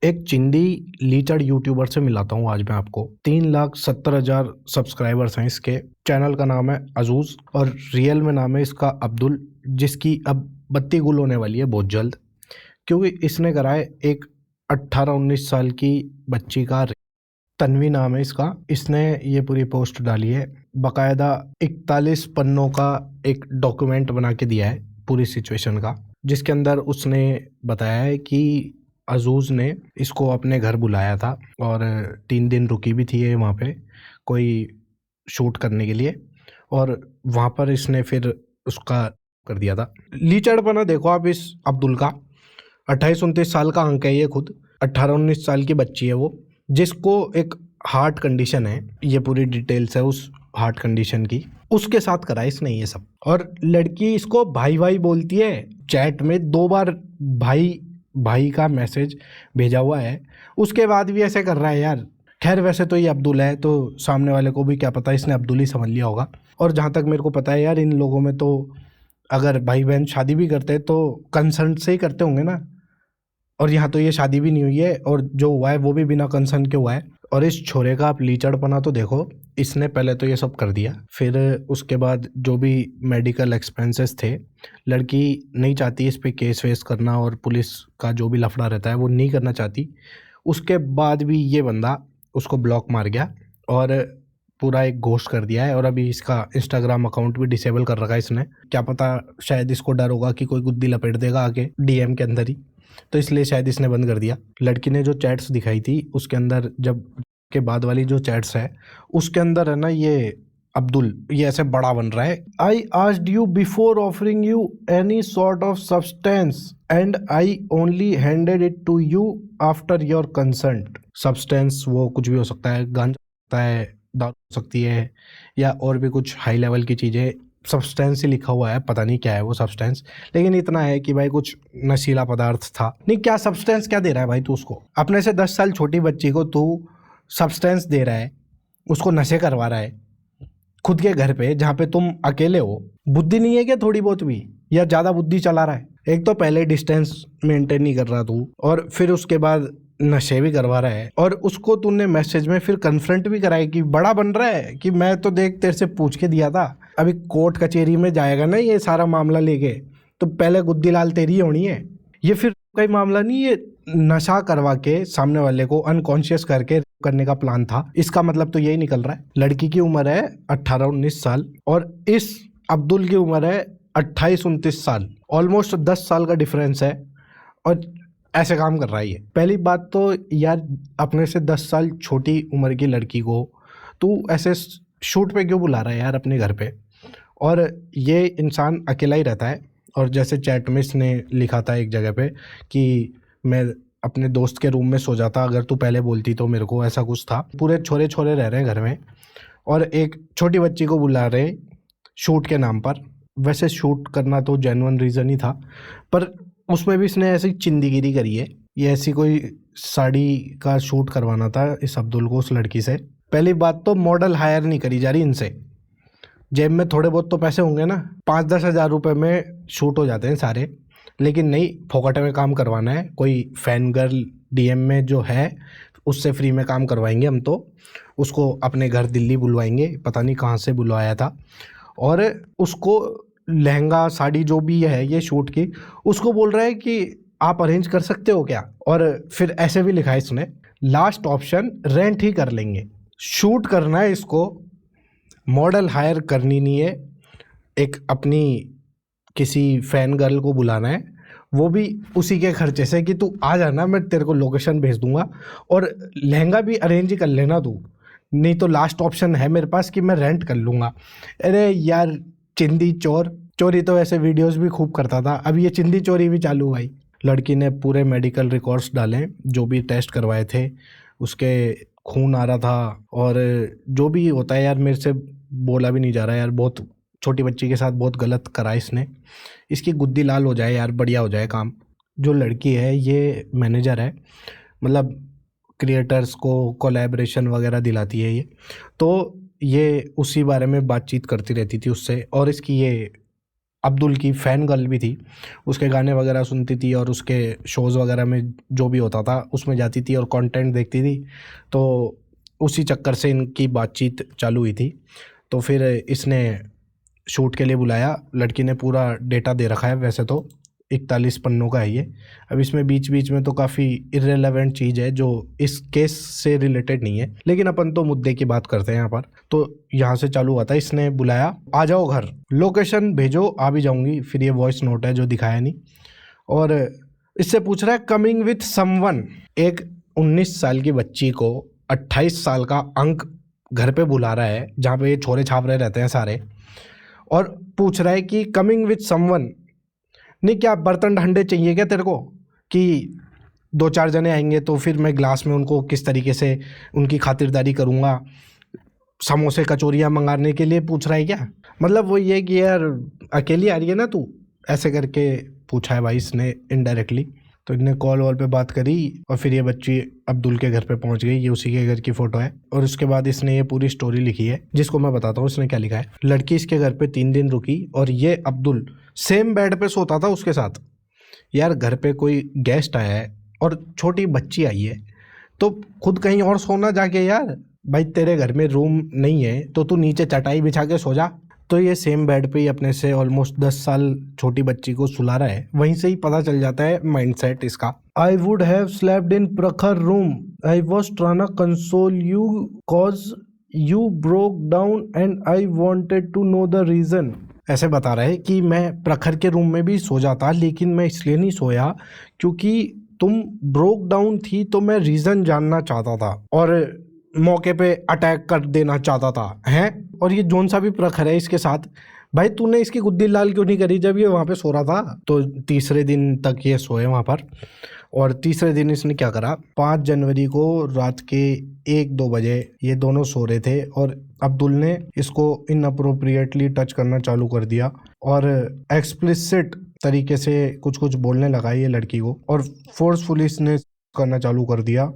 एक चिंदी लीचड़ यूट्यूबर से मिलाता हूँ आज मैं आपको। 3,70,000 सब्सक्राइबर्स हैं इसके। चैनल का नाम है अजूज और रियल में नाम है इसका अब्दुल, जिसकी अब बत्ती गुल होने वाली है बहुत जल्द, क्योंकि इसने करा है एक 18-19 साल की बच्ची का तन्वी नाम है इसका। इसने ये पूरी पोस्ट डाली है, बाकायदा 41 पन्नों का एक डॉक्यूमेंट बना के दिया है पूरी सिचुएशन का, जिसके अंदर उसने बताया है कि अजूज़ ने इसको अपने घर बुलाया था और 3 दिन रुकी भी थी ये वहाँ पे कोई शूट करने के लिए, और वहाँ पर इसने फिर उसका कर दिया था। लीचड़पना देखो आप इस अब्दुल का। 28-29 साल का अंक है ये, खुद 18-19 साल की बच्ची है वो, जिसको एक हार्ट कंडीशन है। ये पूरी डिटेल्स है उस हार्ट कंडीशन की, उसके साथ करा इसने ये सब। और लड़की इसको भाई भाई बोलती है। चैट में 2 बार भाई भाई का मैसेज भेजा हुआ है, उसके बाद भी ऐसे कर रहा है यार। खैर वैसे तो ये अब्दुल है, तो सामने वाले को भी क्या पता, इसने अब्दुल ही समझ लिया होगा। और जहाँ तक मेरे को पता है यार, इन लोगों में तो अगर भाई बहन शादी भी करते हैं तो कंसर्ट से ही करते होंगे ना। और यहाँ तो ये शादी भी नहीं हुई है, और जो हुआ है वो भी बिना कंसर्न के हुआ है। और इस छोरे का आप लीचड़पना तो देखो, इसने पहले तो ये सब कर दिया, फिर उसके बाद जो भी मेडिकल एक्सपेंसेस थे, लड़की नहीं चाहती इस पे केस वेस करना, और पुलिस का जो भी लफड़ा रहता है वो नहीं करना चाहती। उसके बाद भी ये बंदा उसको ब्लॉक मार गया और पूरा एक घोस्ट कर दिया है। और अभी इसका इंस्टाग्राम अकाउंट भी डिसेबल कर रखा है इसने। क्या पता, शायद इसको डर होगा कि कोई गुद्दी लपेट देगा आके डीएम के अंदर ही, तो इसलिए शायद इसने बंद कर दिया। लड़की ने जो चैट्स दिखाई थी उसके अंदर, जब के बाद वाली जो चैट्स है उसके अंदर है ना, ये अब्दुल ये ऐसे बड़ा बन रहा है। I asked you before offering you any sort of substance and I only handed it to you after your consent. Substance वो कुछ भी हो सकता है, गांजा हो सकता है, दारू हो सकती है, या और भी कुछ हाई लेवल की चीज़ें। सब्सटेंस ही लिखा हुआ है, पता नहीं क्या है वो सब्सटेंस, लेकिन इतना है कि भाई कुछ नशीला पदार्थ था। नहीं, क्या सब्सटेंस क्या दे रहा है भाई तू उसको? अपने से 10 साल छोटी बच्ची को तू सब्सटेंस दे रहा है, उसको नशे करवा रहा है खुद के घर पे, जहाँ पे तुम अकेले हो। बुद्धि नहीं है क्या थोड़ी बहुत भी, या ज़्यादा बुद्धि चला रहा है? एक तो पहले डिस्टेंस मेंटेन नहीं कर रहा तू, और फिर उसके बाद नशे भी करवा रहा है, और उसको तूने मैसेज में फिर कन्फ्रंट भी कराया कि बड़ा बन रहा है कि मैं तो देख तेरे से पूछ के दिया था। अभी कोर्ट कचहरी में जाएगा ना ये सारा मामला लेके, तो पहले गुद्दी लाल तेरी होनी है। ये फिर कोई मामला नहीं, ये नशा करवा के सामने वाले को अनकॉन्शियस करके करने का प्लान था। इसका मतलब तो यही निकल रहा है। लड़की की उम्र है 18-19 साल और इस अब्दुल की उम्र है 28-29 साल। ऑलमोस्ट 10 साल का डिफरेंस है, और ऐसे काम कर रहा है ये। पहली बात तो यार, अपने से 10 साल छोटी उम्र की लड़की को तू ऐसे शूट पे क्यों बुला रहा है यार अपने घर पे? और ये इंसान अकेला ही रहता है, और जैसे चैट में इसने लिखा था एक जगह पे कि मैं अपने दोस्त के रूम में सो जाता अगर तू पहले बोलती तो मेरे को, ऐसा कुछ था। पूरे छोरे छोरे रह रहे हैं घर में, और एक छोटी बच्ची को बुला रहे शूट के नाम पर। वैसे शूट करना तो जेन्युइन रीज़न ही था, पर उसमें भी इसने ऐसी चिंदीगिरी करी है। ये ऐसी कोई साड़ी का शूट करवाना था इस अब्दुल को उस लड़की से। पहली बात तो मॉडल हायर नहीं करी जा रही इनसे। जेब में थोड़े बहुत तो पैसे होंगे ना, 5-10 हज़ार रुपये में शूट हो जाते हैं सारे, लेकिन नहीं, फोकट में काम करवाना है। कोई फैन गर्ल डीएम में जो है उससे फ्री में काम करवाएंगे हम, तो उसको अपने घर दिल्ली बुलवाएंगे, पता नहीं कहाँ से बुलवाया था, और उसको लहंगा साड़ी जो भी है ये शूट की, उसको बोल रहा है कि आप अरेंज कर सकते हो क्या? और फिर ऐसे भी लिखा है इसने, लास्ट ऑप्शन रेंट ही कर लेंगे। शूट करना है इसको, मॉडल हायर करनी नहीं है, एक अपनी किसी फैन गर्ल को बुलाना है, वो भी उसी के खर्चे से कि तू आ जाना, मैं तेरे को लोकेशन भेज दूंगा, और लहंगा भी अरेंज ही कर लेना तू, नहीं तो लास्ट ऑप्शन है मेरे पास कि मैं रेंट कर लूँगा। अरे यार, चिंदी चोर चोरी तो ऐसे वीडियोस भी खूब करता था, अब ये चिंदी चोरी भी चालू भाई। लड़की ने पूरे मेडिकल रिकॉर्ड्स डाले, जो भी टेस्ट करवाए थे उसके खून आ रहा था, और जो भी होता है यार, मेरे से बोला भी नहीं जा रहा यार। बहुत छोटी बच्ची के साथ बहुत गलत करा इसने। इसकी गुद्दी लाल हो जाए यार, बढ़िया हो जाए काम। जो लड़की है ये मैनेजर है, मतलब क्रिएटर्स को कोलैबोरेशन वगैरह दिलाती है ये, तो ये उसी बारे में बातचीत करती रहती थी उससे। और इसकी ये अब्दुल की फ़ैन गर्ल भी थी, उसके गाने वगैरह सुनती थी और उसके शोज़ वगैरह में जो भी होता था उसमें जाती थी और कंटेंट देखती थी। तो उसी चक्कर से इनकी बातचीत चालू हुई थी। तो फिर इसने शूट के लिए बुलाया। लड़की ने पूरा डेटा दे रखा है, वैसे तो 41 पन्नों का है ये। अब इसमें बीच बीच में तो काफ़ी इर्रेलेवेंट चीज़ है जो इस केस से रिलेटेड नहीं है, लेकिन अपन तो मुद्दे की बात करते हैं यहाँ पर। तो यहाँ से चालू हुआ था, इसने बुलाया, आ जाओ घर, लोकेशन भेजो, आ भी जाऊँगी। फिर ये वॉइस नोट है जो दिखाया नहीं, और इससे पूछ रहा है कमिंग विथ समवन। एक 19 साल की बच्ची को 28 साल का अंक घर पे बुला रहा है, जहाँ पे ये छोरे छापरे रहते हैं सारे, और पूछ रहा है कि कमिंग विथ समवन। नहीं, क्या बर्तन ढंडे चाहिए क्या तेरे को कि 2-4 जने आएंगे तो फिर मैं ग्लास में उनको किस तरीके से उनकी खातिरदारी करूँगा, समोसे कचौरियाँ मंगाने के लिए पूछ रहा है क्या? मतलब वो ये कि यार अकेली आ रही है ना तू, ऐसे करके पूछा है भाई इसने इनडायरेक्टली। तो इनने कॉल वॉल पे बात करी और फिर ये बच्ची अब्दुल के घर पे पहुंच गई। ये उसी के घर की फ़ोटो है और उसके बाद इसने ये पूरी स्टोरी लिखी है, जिसको मैं बताता हूँ इसने क्या लिखा है। लड़की इसके घर पे 3 दिन रुकी और ये अब्दुल सेम बेड पे सोता था उसके साथ। यार घर पे कोई गेस्ट आया है और छोटी बच्ची आई है तो खुद कहीं और सोना जाके। यार भाई तेरे घर में रूम नहीं है तो तू नीचे चटाई बिछा के सो जा। तो ये सेम बेड पे ही अपने से ऑलमोस्ट 10 साल छोटी बच्ची को सुला रहा है। वहीं से ही पता चल जाता है माइंडसेट इसका। I would have slept in Prakhar room, I was trying to console you cause you broke down and I wanted to know the reason. ऐसे बता रहा है कि मैं प्रखर के रूम में भी सो जाता, लेकिन मैं इसलिए नहीं सोया क्योंकि तुम ब्रोक डाउन थी, तो मैं रीज़न जानना चाहता था और मौके पे अटैक कर देना चाहता था हैं। और ये जोन सा भी प्रखर है इसके साथ। भाई तूने इसकी गुद्दी लाल क्यों नहीं करी जब ये वहाँ पे सो रहा था? तो तीसरे दिन तक ये सोए वहाँ पर। और तीसरे दिन इसने क्या करा, 5 जनवरी को रात के 1-2 बजे ये दोनों सो रहे थे और अब्दुल ने इसको इनअप्रोप्रिएटली टच करना चालू कर दिया और एक्सप्लिसिट तरीके से कुछ कुछ बोलने लगा ये लड़की को और फोर्सफुली इसने करना चालू कर दिया।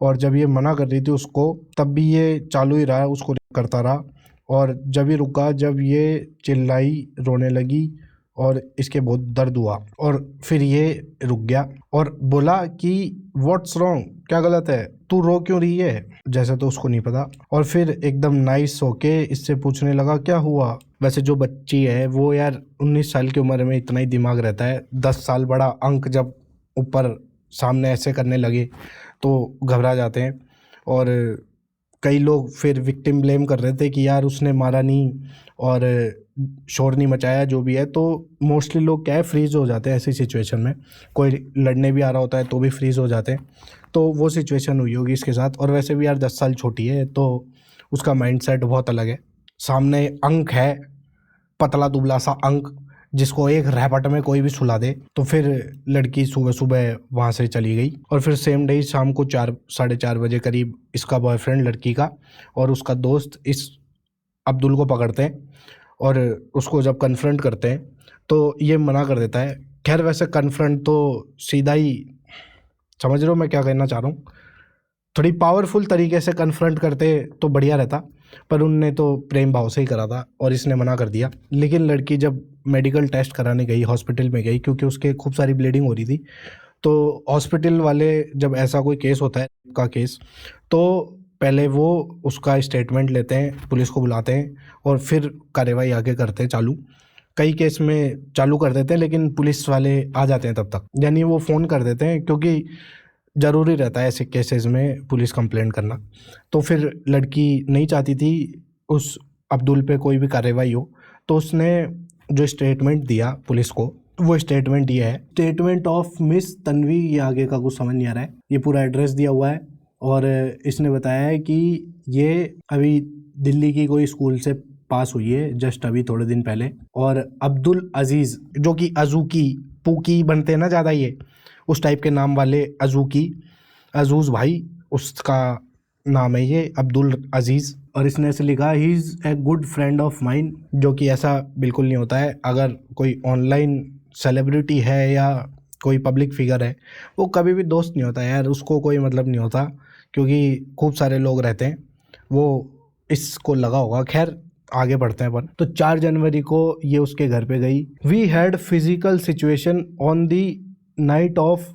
और जब ये मना कर रही थी उसको, तब भी ये चालू ही रहा, उसको करता रहा। और जब ये रुका, जब ये चिल्लाई, रोने लगी और इसके बहुत दर्द हुआ और फिर ये रुक गया और बोला कि व्हाट्स रॉन्ग, क्या गलत है, तू रो क्यों रही है? जैसे तो उसको नहीं पता। और फिर एकदम नाइस होके इससे पूछने लगा क्या हुआ। वैसे जो बच्ची है वो यार 19 साल की उम्र में इतना ही दिमाग रहता है। 10 साल बड़ा अंक जब ऊपर सामने ऐसे करने लगे तो घबरा जाते हैं। और कई लोग फिर विक्टिम ब्लेम कर रहे थे कि यार उसने मारा नहीं और शोर नहीं मचाया, जो भी है। तो मोस्टली लोग क्या है, फ्रीज़ हो जाते हैं ऐसी सिचुएशन में। कोई लड़ने भी आ रहा होता है तो भी फ्रीज़ हो जाते हैं। तो वो सिचुएशन हुई होगी इसके साथ। और वैसे भी यार 10 साल छोटी है तो उसका माइंडसेट बहुत अलग है। सामने अंक है, पतला दुबला सा अंक, जिसको एक रैपट में कोई भी सुला दे। तो फिर लड़की सुबह सुबह वहाँ से चली गई और फिर सेम डे शाम को 4-4:30 बजे करीब इसका बॉयफ्रेंड लड़की का और उसका दोस्त इस अब्दुल को पकड़ते हैं और उसको जब कन्फ्रंट करते हैं तो ये मना कर देता है। खैर वैसे कन्फ्रंट तो सीधा ही, समझ रहे हो मैं क्या कहना चाह रहा हूँ, थोड़ी पावरफुल तरीके से कन्फ्रंट करते तो बढ़िया रहता, पर उनने तो प्रेम भाव से ही करा था और इसने मना कर दिया। लेकिन लड़की जब मेडिकल टेस्ट कराने गई, हॉस्पिटल में गई, क्योंकि उसके खूब सारी ब्लीडिंग हो रही थी। तो हॉस्पिटल वाले जब ऐसा कोई केस होता है का केस, तो पहले वो उसका स्टेटमेंट लेते हैं, पुलिस को बुलाते हैं और फिर कार्रवाई आगे करते हैं चालू। कई केस में चालू कर देते हैं लेकिन पुलिस वाले आ जाते हैं तब तक, यानी वो फ़ोन कर देते हैं क्योंकि ज़रूरी रहता है ऐसे केसेस में पुलिस कंप्लेंट करना। तो फिर लड़की नहीं चाहती थी उस अब्दुल पे कोई भी कार्रवाई हो, तो उसने जो स्टेटमेंट दिया पुलिस को, वो स्टेटमेंट ये है, स्टेटमेंट ऑफ मिस तन्वी। ये आगे का कुछ समझ नहीं आ रहा है, ये पूरा एड्रेस दिया हुआ है और इसने बताया है कि ये अभी दिल्ली की कोई स्कूल से पास हुई है जस्ट अभी थोड़े दिन पहले। और अब्दुल अजीज़, जो कि अजूकी पूकी बनते हैं ना ज़्यादा, ये उस टाइप के नाम वाले अजूकी, अजूज़ भाई उसका नाम है ये, अब्दुल अजीज़। और इसने ऐसे लिखा he is a good friend of mine, जो कि ऐसा बिल्कुल नहीं होता है। अगर कोई ऑनलाइन सेलिब्रिटी है या कोई पब्लिक फिगर है, वो कभी भी दोस्त नहीं होता यार, उसको कोई मतलब नहीं होता, क्योंकि खूब सारे लोग रहते हैं। वो इसको लगा होगा, खैर आगे बढ़ते हैं अपन। तो 4 जनवरी को ये उसके घर पे गई। We had physical situation on the night of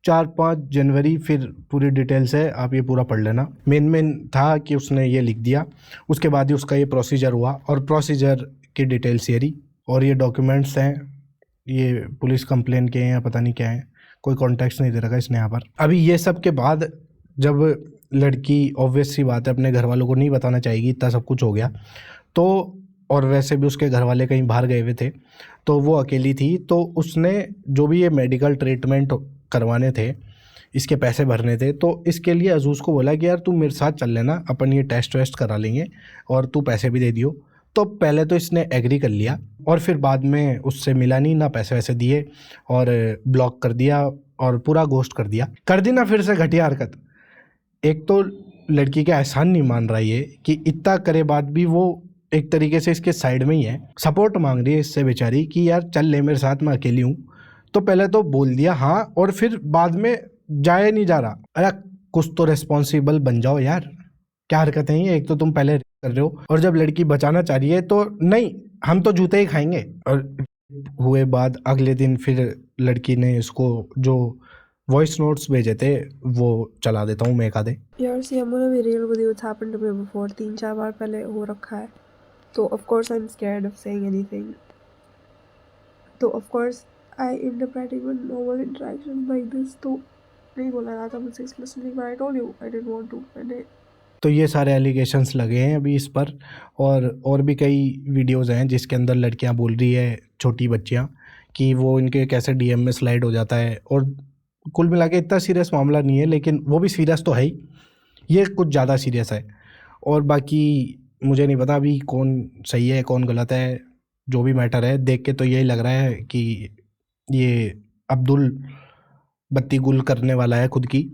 4-5 January, फिर पूरी डिटेल्स है, आप ये पूरा पढ़ लेना। मेन था कि उसने ये लिख दिया, उसके बाद ही उसका ये प्रोसीजर हुआ, और प्रोसीजर की डिटेल्स ये रही, और ये डॉक्यूमेंट्स हैं, ये पुलिस कंप्लेन के हैं या पता नहीं क्या है, कोई कॉन्टेक्स्ट नहीं दे रखा इसने यहाँ पर। अभी ये सब के बाद जब लड़की ऑब्वियस सी बात है अपने घर वालों को नहीं बताना चाहेगी, इतना सब कुछ हो गया तो, और वैसे भी उसके घर वाले कहीं बाहर गए हुए थे तो वो अकेली थी, तो उसने जो भी ये मेडिकल ट्रीटमेंट करवाने थे, इसके पैसे भरने थे, तो इसके लिए अजूज़ को बोला कि यार तू मेरे साथ चल लेना, अपन ये टेस्ट वेस्ट करा लेंगे और तू पैसे भी दे दियो। तो पहले तो इसने एग्री कर लिया, और फिर बाद में उससे मिला नहीं, ना पैसे वैसे दिए, और ब्लॉक कर दिया और पूरा घोस्ट कर दी ना फिर से घटिया हरकत। एक तो लड़की का एहसान नहीं मान रहा ये कि इतना करे बाद भी वो एक तरीके से इसके साइड में ही है, सपोर्ट मांग रही है इससे बेचारी कि यार चल ले मेरे साथ, मैं अकेली हूँ। तो पहले तो बोल दिया हाँ, और फिर बाद में जाए नहीं जा रहा। अरे कुछ तो रिस्पॉन्सिबल बन जाओ यार, क्या हरकत है ये। एक तो तुम पहले कर रहे हो, और जब लड़की बचाना चाह रही है तो नहीं, हम तो जूते ही खाएंगे। और हुए बाद अगले दिन फिर लड़की ने इसको जो वॉइस नोट्स भेजे थे वो चला देता हूँ मैं एक आधे। यार सी I'm gonna be real with you, it's happened to me before, 3-4 बार पहले हो रखा है, तो of course I'm scared of saying anything, तो of course I end up writing with normal interactions like this, तो नहीं बोला जाता मुझसे explicitly, but I told you I didn't want to, मैंने। तो ये सारे एलिगेशंस लगे हैं अभी इस पर, और भी कई वीडियोज़ हैं जिसके अंदर लड़कियां बोल रही है, छोटी बच्चियां, कि वो इनके कैसे डीएम में स्लाइड हो जाता है। और कुल मिला के इतना सीरियस मामला नहीं है, लेकिन वो भी सीरियस तो है ही, ये कुछ ज़्यादा सीरियस है। और बाकी मुझे नहीं पता अभी कौन सही है कौन गलत है, जो भी मैटर है देख के तो यही लग रहा है कि ये अब्दुल बत्ती गुल करने वाला है खुद की।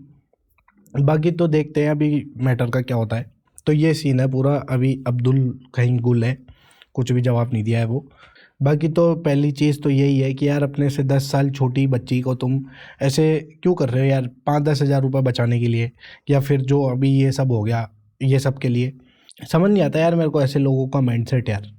बाकी तो देखते हैं अभी मैटर का क्या होता है। तो ये सीन है पूरा, अभी अब्दुल कहीं गुल है, कुछ भी जवाब नहीं दिया है वो। बाकी तो पहली चीज़ तो यही है कि यार अपने से 10 साल छोटी बच्ची को तुम ऐसे क्यों कर रहे हो यार, 5-10 हज़ार रुपये बचाने के लिए, या फिर जो अभी ये सब हो गया ये सब के लिए। समझ नहीं आता यार मेरे को ऐसे लोगों का माइंडसेट यार।